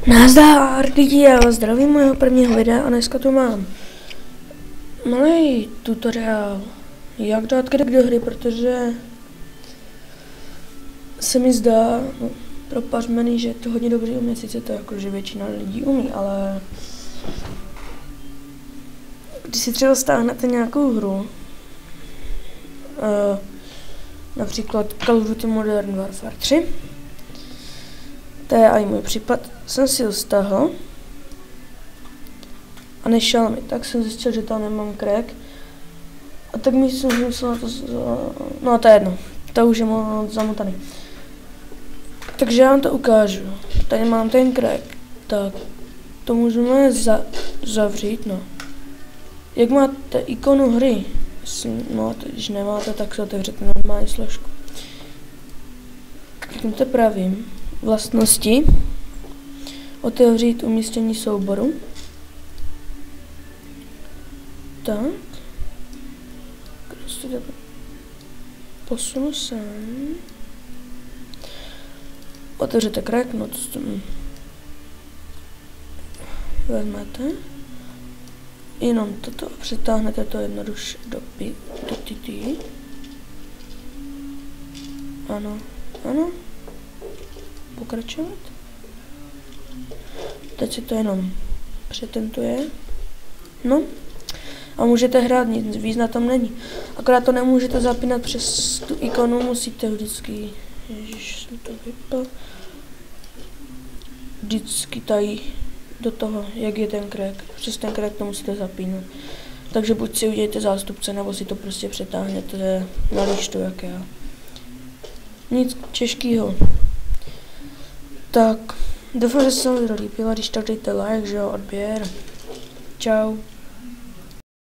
Nazdar lidi, já vás zdravím mojho prvního videa a dneska tu mám malý tutoriál, jak dát crack do hry, protože se mi zdá pro pařmeny, že je to hodně dobrý umět, sice to jakože většina lidí umí, ale když si třeba stáhnete nějakou hru, například Call of Duty Modern Warfare 3, to je i můj případ, jsem si ho stáhl a nešel mi, tak jsem zjistil, že tam nemám crack a tak mi jsem musel na to, no to je jedno, to už je moc zamotaný. Takže já vám to ukážu, tady mám ten crack, tak to můžeme zavřít, no. Jak máte ikonu hry, no když nemáte, tak se otevřete normální složku. Klikněte pravým, vlastnosti, otevřít umístění souboru. Tak, posunu sem. Otevřete crack, no to vezmete. Jenom toto přetáhnete to jednoduše do TT. Ano, ano. Pokračovat. Teď se to jenom přetentuje. No. A můžete hrát, nic víc na tom není. Akorát to nemůžete zapínat přes tu ikonu, musíte vždycky, ježiš, jsem to vypl. Vždycky tady do toho, jak je ten crack. Přes ten crack to musíte zapínat. Takže buď si udělejte zástupce, nebo si to prostě přetáhněte na lištu, jak já. Nic těžkého. Tak, doufám, že se vám video líbilo, když tak dejte like, že jo, odběr. Čau.